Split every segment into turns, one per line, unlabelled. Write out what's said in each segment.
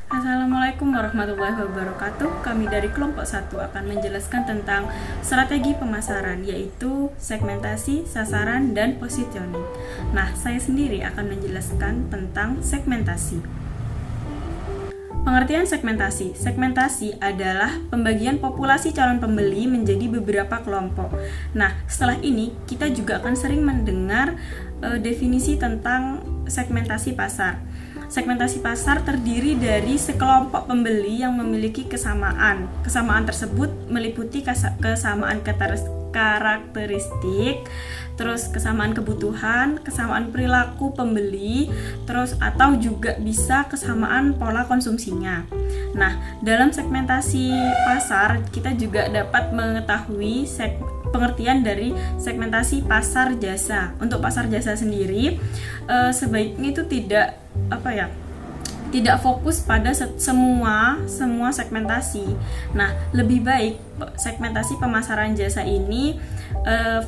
Assalamualaikum warahmatullahi wabarakatuh. Kami dari kelompok 1 akan menjelaskan tentang strategi pemasaran, yaitu segmentasi, sasaran, dan positioning. Nah, saya sendiri akan menjelaskan tentang segmentasi. Pengertian segmentasi. Segmentasi adalah pembagian populasi calon pembeli menjadi beberapa kelompok. Nah, setelah ini kita juga akan sering mendengar definisi tentang segmentasi pasar. Segmentasi pasar terdiri dari sekelompok pembeli yang memiliki kesamaan. Kesamaan tersebut meliputi kesamaan karakteristik, terus kesamaan kebutuhan, kesamaan perilaku pembeli, terus atau juga bisa kesamaan pola konsumsinya. Nah, dalam segmentasi pasar kita juga dapat mengetahui pengertian dari segmentasi pasar jasa. Untuk pasar jasa sendiri, sebaiknya itu tidak fokus pada semua segmentasi. Nah, lebih baik segmentasi pemasaran jasa ini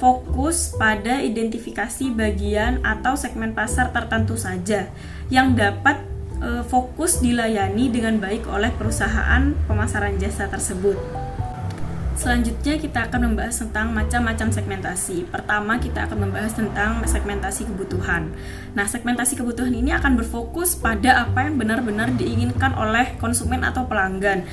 fokus pada identifikasi bagian atau segmen pasar tertentu saja yang dapat fokus dilayani dengan baik oleh perusahaan pemasaran jasa tersebut. Selanjutnya kita akan membahas tentang macam-macam segmentasi. Pertama kita akan membahas tentang segmentasi kebutuhan. Nah, segmentasi kebutuhan ini akan berfokus pada apa yang benar-benar diinginkan oleh konsumen atau pelanggan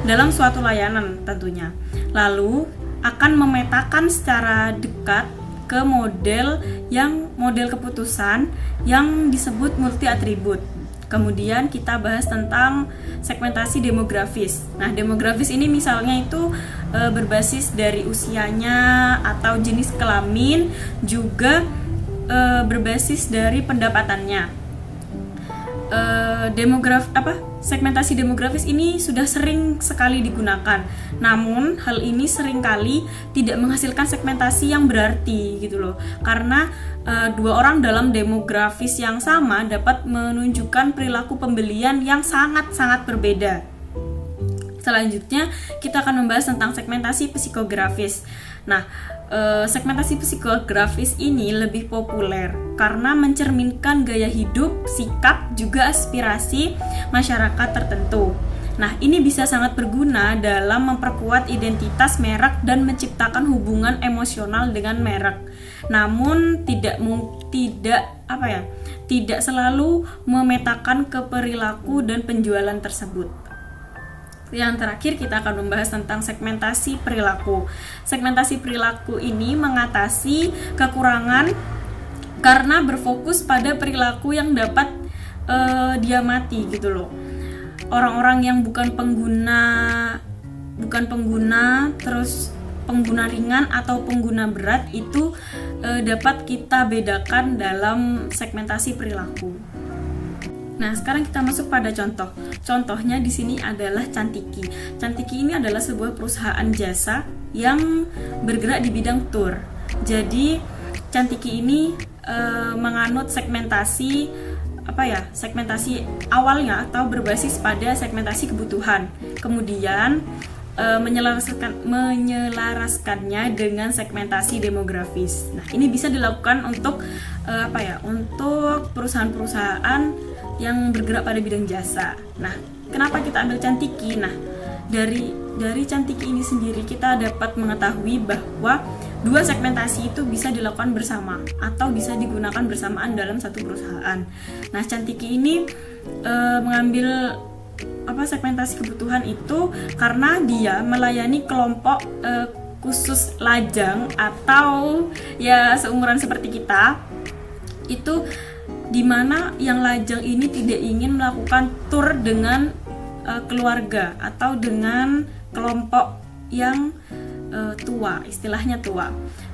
dalam suatu layanan tentunya. Lalu akan memetakan secara dekat ke model keputusan yang disebut multi atribut. Kemudian kita bahas tentang segmentasi demografis. Nah, demografis ini misalnya itu berbasis dari usianya atau jenis kelamin, juga berbasis dari pendapatannya. Segmentasi demografis ini sudah sering sekali digunakan. Namun hal ini seringkali tidak menghasilkan segmentasi yang berarti gitu loh. Karena dua orang dalam demografis yang sama dapat menunjukkan perilaku pembelian yang sangat-sangat berbeda. Selanjutnya kita akan membahas tentang segmentasi psikografis. Nah, segmentasi psikografis ini lebih populer karena mencerminkan gaya hidup, sikap, juga aspirasi masyarakat tertentu. Nah, ini bisa sangat berguna dalam memperkuat identitas merek dan menciptakan hubungan emosional dengan merek. Namun tidak selalu memetakan ke perilaku dan penjualan tersebut. Yang terakhir kita akan membahas tentang segmentasi perilaku. Segmentasi perilaku ini mengatasi kekurangan karena berfokus pada perilaku yang dapat diamati gitu loh. Orang-orang yang bukan pengguna, terus pengguna ringan atau pengguna berat itu dapat kita bedakan dalam segmentasi perilaku. Nah, sekarang kita masuk pada contoh. Contohnya di sini adalah Cantiki. Cantiki ini adalah sebuah perusahaan jasa yang bergerak di bidang tour. Jadi, Cantiki ini menganut segmentasi awalnya atau berbasis pada segmentasi kebutuhan. Kemudian menyelaraskannya dengan segmentasi demografis. Nah, ini bisa dilakukan untuk untuk perusahaan-perusahaan yang bergerak pada bidang jasa. Nah, kenapa kita ambil Cantiki? Nah, dari Cantiki ini sendiri kita dapat mengetahui bahwa dua segmentasi itu bisa dilakukan bersama atau bisa digunakan bersamaan dalam satu perusahaan. Nah, Cantiki ini mengambil segmentasi kebutuhan itu karena dia melayani kelompok khusus lajang atau ya seumuran seperti kita, itu dimana yang lajang ini tidak ingin melakukan tour dengan keluarga atau dengan kelompok yang tua, istilahnya tua.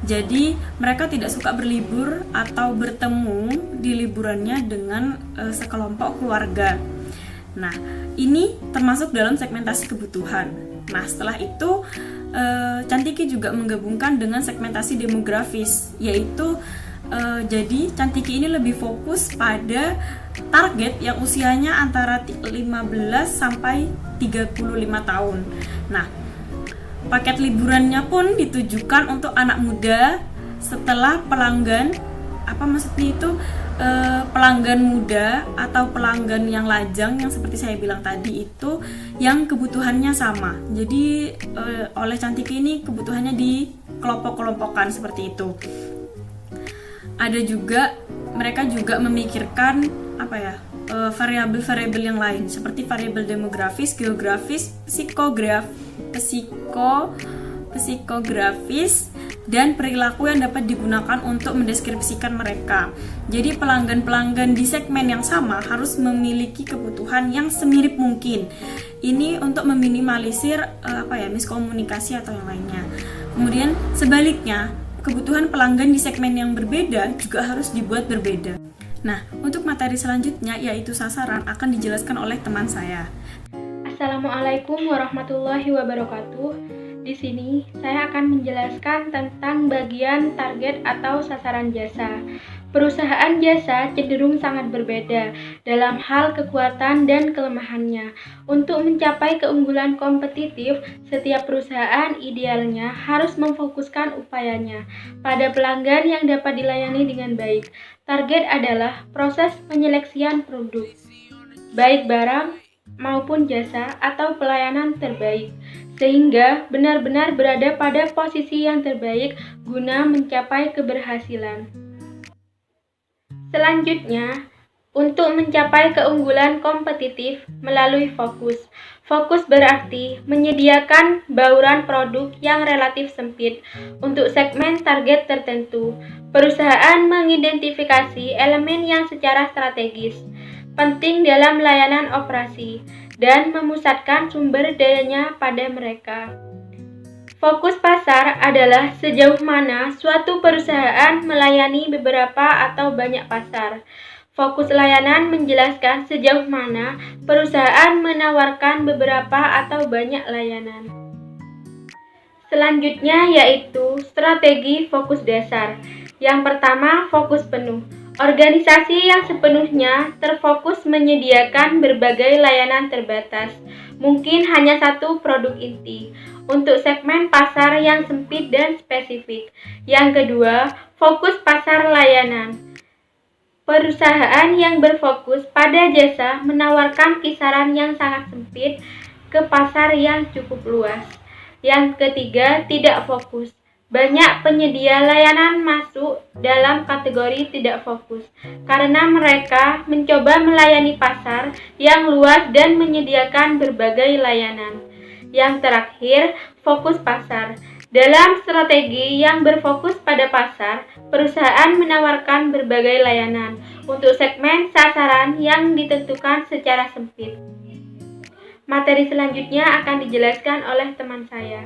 Jadi mereka tidak suka berlibur atau bertemu di liburannya dengan sekelompok keluarga. Nah, ini termasuk dalam segmentasi kebutuhan. Nah, setelah itu Cantiki juga menggabungkan dengan segmentasi demografis, yaitu jadi Cantiki ini lebih fokus pada target yang usianya antara 15 sampai 35 tahun. Nah, paket liburannya pun ditujukan untuk anak muda setelah pelanggan pelanggan muda atau pelanggan yang lajang yang seperti saya bilang tadi itu yang kebutuhannya sama. Jadi oleh Cantika ini kebutuhannya dikelompok-kelompokkan seperti itu. Ada juga mereka juga memikirkan variabel-variabel yang lain seperti variabel demografis, geografis, psikografis dan perilaku yang dapat digunakan untuk mendeskripsikan mereka. Jadi pelanggan-pelanggan di segmen yang sama harus memiliki kebutuhan yang semirip mungkin. Ini untuk meminimalisir miskomunikasi atau yang lainnya. Kemudian sebaliknya, kebutuhan pelanggan di segmen yang berbeda juga harus dibuat berbeda. Nah, untuk materi selanjutnya yaitu sasaran akan dijelaskan oleh teman saya.
Assalamualaikum warahmatullahi wabarakatuh. Di sini saya akan menjelaskan tentang bagian target atau sasaran jasa. Perusahaan jasa cenderung sangat berbeda dalam hal kekuatan dan kelemahannya. Untuk mencapai keunggulan kompetitif, setiap perusahaan idealnya harus memfokuskan upayanya pada pelanggan yang dapat dilayani dengan baik. Target adalah proses penyeleksian produk, baik barang maupun jasa atau pelayanan terbaik, sehingga benar-benar berada pada posisi yang terbaik guna mencapai keberhasilan. Selanjutnya, untuk mencapai keunggulan kompetitif melalui fokus. Fokus berarti menyediakan bauran produk yang relatif sempit untuk segmen target tertentu. Perusahaan mengidentifikasi elemen yang secara strategis penting dalam layanan operasi dan memusatkan sumber dayanya pada mereka. Fokus pasar adalah sejauh mana suatu perusahaan melayani beberapa atau banyak pasar. Fokus layanan menjelaskan sejauh mana perusahaan menawarkan beberapa atau banyak layanan. Selanjutnya yaitu strategi fokus dasar. Yang pertama, fokus penuh. Organisasi yang sepenuhnya terfokus menyediakan berbagai layanan terbatas, mungkin hanya satu produk inti, untuk segmen pasar yang sempit dan spesifik. Yang kedua, fokus pasar layanan. Perusahaan yang berfokus pada jasa menawarkan kisaran yang sangat sempit ke pasar yang cukup luas. Yang ketiga, tidak fokus. Banyak penyedia layanan masuk dalam kategori tidak fokus karena mereka mencoba melayani pasar yang luas dan menyediakan berbagai layanan. Yang terakhir, fokus pasar. Dalam strategi yang berfokus pada pasar, perusahaan menawarkan berbagai layanan untuk segmen sasaran yang ditentukan secara sempit. Materi selanjutnya akan dijelaskan oleh teman saya.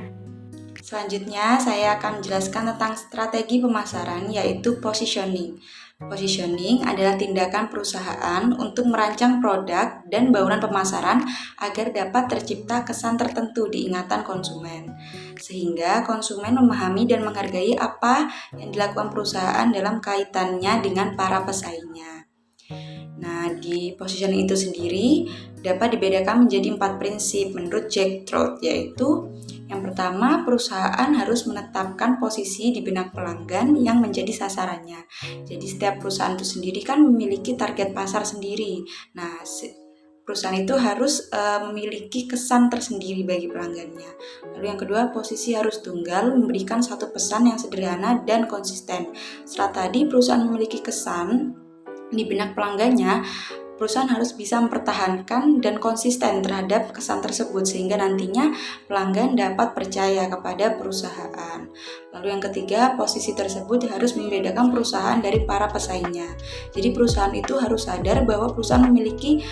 Selanjutnya, saya akan menjelaskan tentang strategi pemasaran, yaitu positioning. Positioning adalah tindakan perusahaan untuk merancang produk dan bauran pemasaran agar dapat tercipta kesan tertentu di ingatan konsumen, sehingga konsumen memahami dan menghargai apa yang dilakukan perusahaan dalam kaitannya dengan para pesaingnya. Nah, di positioning itu sendiri dapat dibedakan menjadi 4 prinsip menurut Jack Trout, yaitu yang pertama, perusahaan harus menetapkan posisi di benak pelanggan yang menjadi sasarannya. Jadi setiap perusahaan itu sendiri kan memiliki target pasar sendiri. Nah, perusahaan itu harus memiliki kesan tersendiri bagi pelanggannya. Lalu yang kedua, posisi harus tunggal, memberikan satu pesan yang sederhana dan konsisten. Setelah tadi perusahaan memiliki kesan di benak pelanggannya, perusahaan harus bisa mempertahankan dan konsisten terhadap kesan tersebut sehingga nantinya pelanggan dapat percaya kepada perusahaan. Lalu yang ketiga, posisi tersebut harus membedakan perusahaan dari para pesaingnya. Jadi perusahaan itu harus sadar bahwa perusahaan memiliki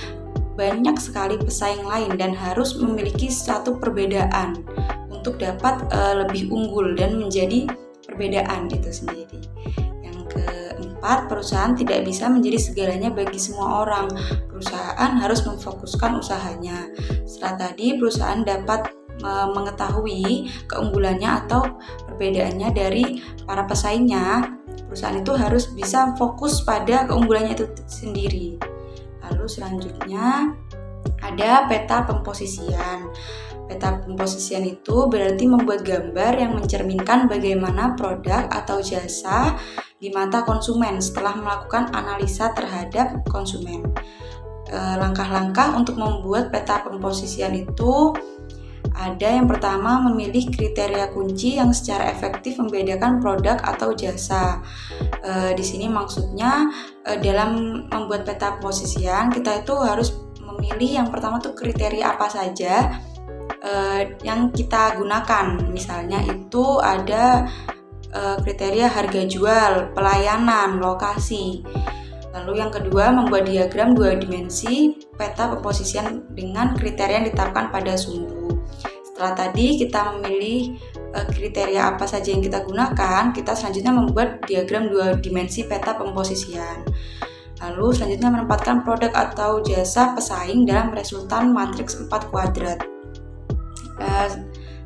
banyak sekali pesaing lain dan harus memiliki satu perbedaan untuk dapat lebih unggul dan menjadi perbedaan itu sendiri. Keempat, perusahaan tidak bisa menjadi segalanya bagi semua orang. Perusahaan harus memfokuskan usahanya. Setelah tadi, perusahaan dapat mengetahui keunggulannya atau perbedaannya dari para pesaingnya. Perusahaan itu harus bisa fokus pada keunggulannya itu sendiri. Lalu selanjutnya ada peta pemposisian. Peta pemposisian itu berarti membuat gambar yang mencerminkan bagaimana produk atau jasa di mata konsumen setelah melakukan analisa terhadap konsumen. Langkah-langkah untuk membuat peta pemposisian itu ada yang pertama, memilih kriteria kunci yang secara efektif membedakan produk atau jasa. Di sini maksudnya dalam membuat peta pemposisian kita itu harus memilih yang pertama tuh kriteria apa saja yang kita gunakan. Misalnya itu ada kriteria harga jual, pelayanan, lokasi. Lalu yang kedua, membuat diagram 2 dimensi peta pemposisian dengan kriteria yang ditetapkan pada sumbu. Setelah tadi kita memilih kriteria apa saja yang kita gunakan, kita selanjutnya membuat diagram 2 dimensi peta pemposisian. Lalu selanjutnya menempatkan produk atau jasa pesaing dalam resultan matriks 4 kuadrat.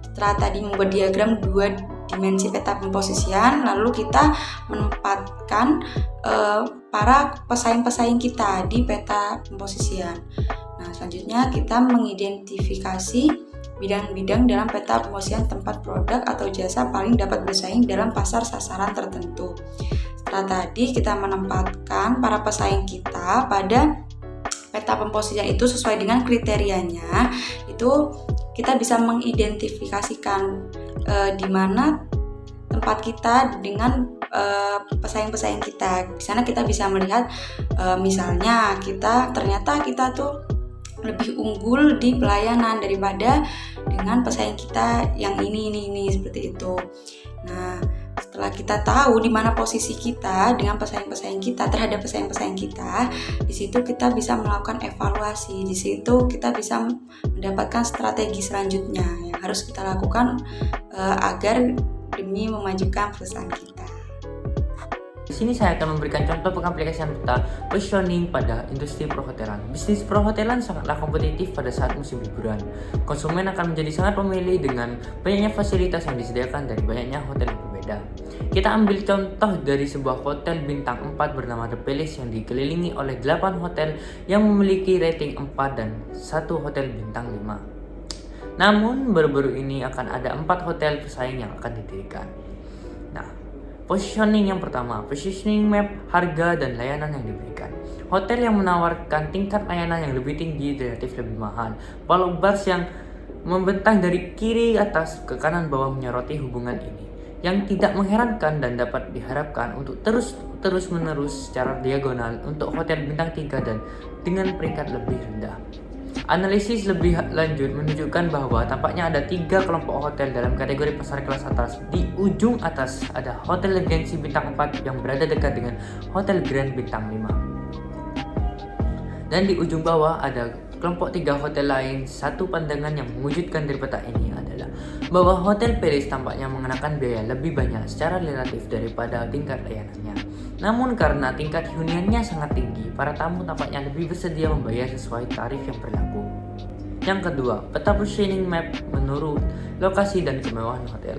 Setelah tadi membuat diagram 2 dimensi peta pemposisian, lalu kita menempatkan para pesaing-pesaing kita di peta pemposisian. Nah, selanjutnya kita mengidentifikasi bidang-bidang dalam peta pemposisian tempat produk atau jasa paling dapat bersaing dalam pasar sasaran tertentu. Setelah tadi kita menempatkan para pesaing kita pada peta pemposisian itu sesuai dengan kriterianya, itu kita bisa mengidentifikasikan di mana tempat kita dengan pesaing-pesaing kita. Di sana kita bisa melihat misalnya ternyata kita tuh lebih unggul di pelayanan daripada dengan pesaing kita yang ini seperti itu. Nah, setelah kita tahu di mana posisi kita dengan pesaing-pesaing kita terhadap pesaing-pesaing kita, di situ kita bisa melakukan evaluasi. Di situ kita bisa mendapatkan strategi selanjutnya yang harus kita lakukan agar demi memajukan perusahaan kita.
Di sini saya akan memberikan contoh pengaplikasian peta positioning pada industri perhotelan. Bisnis perhotelan sangatlah kompetitif pada saat musim liburan. Konsumen akan menjadi sangat pemilih dengan banyaknya fasilitas yang disediakan dari banyaknya hotel yang berbeda. Kita ambil contoh dari sebuah hotel bintang 4 bernama The Palace yang dikelilingi oleh 8 hotel yang memiliki rating 4 dan 1 hotel bintang 5. Namun baru-baru ini akan ada 4 hotel pesaing yang akan didirikan. Nah, positioning yang pertama, positioning map, harga, dan layanan yang diberikan. Hotel yang menawarkan tingkat layanan yang lebih tinggi relatif lebih mahal. Pulau bars yang membentang dari kiri atas ke kanan bawah menyoroti hubungan ini, yang tidak mengherankan dan dapat diharapkan untuk terus-menerus secara diagonal untuk hotel bintang 3 dan dengan peringkat lebih rendah. Analisis lebih lanjut menunjukkan bahwa tampaknya ada 3 kelompok hotel dalam kategori pasar kelas atas. Di ujung atas ada Hotel Regency bintang 4 yang berada dekat dengan Hotel Grand bintang 5. Dan di ujung bawah ada kelompok 3 hotel lain. Satu pandangan yang mewujudkan dari peta ini adalah bahwa Hotel Palace tampaknya mengenakan biaya lebih banyak secara relatif daripada tingkat layanannya. Namun karena tingkat huniannya sangat tinggi, para tamu tampaknya lebih bersedia membayar sesuai tarif yang berlaku. Yang kedua, peta positioning map menurut lokasi dan kemewahan hotel.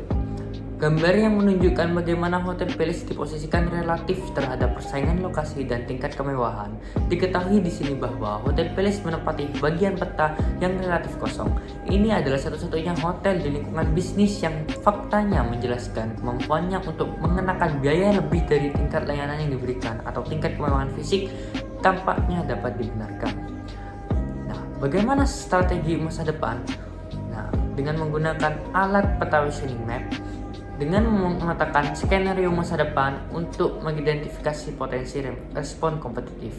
Gambar yang menunjukkan bagaimana Hotel Palace diposisikan relatif terhadap persaingan lokasi dan tingkat kemewahan. Diketahui di sini bahwa Hotel Palace menempati bagian peta yang relatif kosong. Ini adalah satu-satunya hotel di lingkungan bisnis yang faktanya menjelaskan kemampuannya untuk mengenakan biaya lebih dari tingkat layanan yang diberikan atau tingkat kemewahan fisik tampaknya dapat dibenarkan. Nah, bagaimana strategi masa depan? Nah, dengan menggunakan alat peta positioning map, dengan mengatakan skenario masa depan untuk mengidentifikasi potensi respon kompetitif.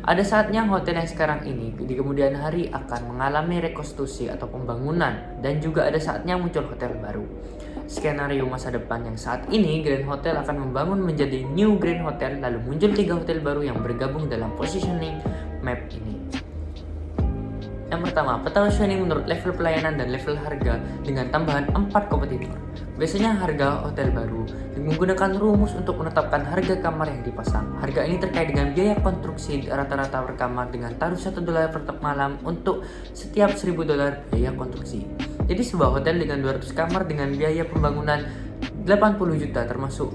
Ada saatnya hotel yang sekarang ini di kemudian hari akan mengalami rekonstruksi atau pembangunan, dan juga ada saatnya muncul hotel baru. Skenario masa depan yang saat ini Grand Hotel akan membangun menjadi New Grand Hotel, lalu muncul 3 hotel baru yang bergabung dalam positioning map ini. Yang pertama, peta positioning menurut level pelayanan dan level harga dengan tambahan 4 kompetitor. Biasanya harga hotel baru menggunakan rumus untuk menetapkan harga kamar yang dipasang. Harga ini terkait dengan biaya konstruksi rata-rata per kamar dengan taruh $1 per malam untuk setiap $1.000 biaya konstruksi. Jadi sebuah hotel dengan 200 kamar dengan biaya pembangunan 80 juta termasuk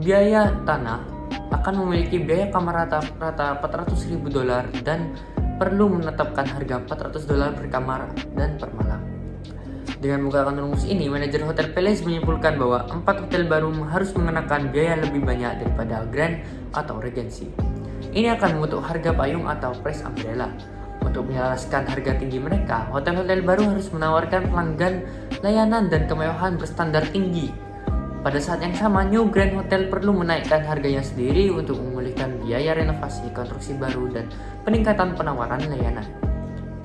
biaya tanah akan memiliki biaya kamar rata-rata $400.000 dan perlu menetapkan harga $400 per kamar dan per malam. Dengan menggunakan rumus ini, manajer Hotel Palace menyimpulkan bahwa 4 hotel baru harus mengenakan biaya lebih banyak daripada Grand atau Regency. Ini akan membentuk harga payung atau price umbrella. Untuk menyelaraskan harga tinggi mereka, hotel-hotel baru harus menawarkan pelanggan layanan dan kemewahan berstandar tinggi. Pada saat yang sama, New Grand Hotel perlu menaikkan harganya sendiri untuk memulihkan biaya renovasi, konstruksi baru, dan peningkatan penawaran layanan.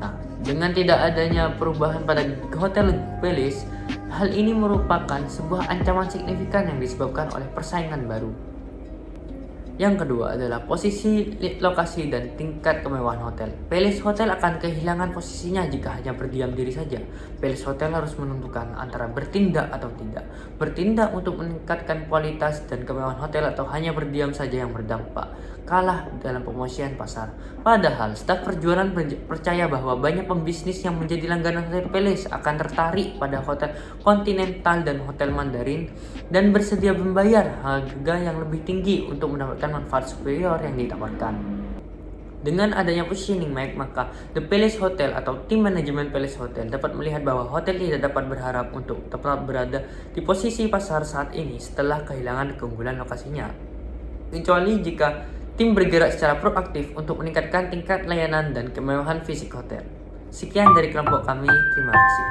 Nah, dengan tidak adanya perubahan pada Hotel Palace, hal ini merupakan sebuah ancaman signifikan yang disebabkan oleh persaingan baru. Yang kedua adalah posisi, lokasi, dan tingkat kemewahan hotel. Palace Hotel akan kehilangan posisinya jika hanya berdiam diri saja. Palace Hotel harus menentukan antara bertindak atau tidak. Bertindak untuk meningkatkan kualitas dan kemewahan hotel atau hanya berdiam saja yang berdampak kalah dalam pemosian pasar. Padahal, staf perjualan percaya bahwa banyak pembisnis yang menjadi langganan Hotel Palace akan tertarik pada Hotel Continental dan Hotel Mandarin dan bersedia membayar harga yang lebih tinggi untuk mendapatkan manfaat superior yang ditawarkan. Dengan adanya positioning maka The Palace Hotel atau tim manajemen Palace Hotel dapat melihat bahwa hotel tidak dapat berharap untuk tetap berada di posisi pasar saat ini setelah kehilangan keunggulan lokasinya. Kecuali jika tim bergerak secara proaktif untuk meningkatkan tingkat layanan dan kemewahan fisik hotel. Sekian dari kelompok kami, terima kasih.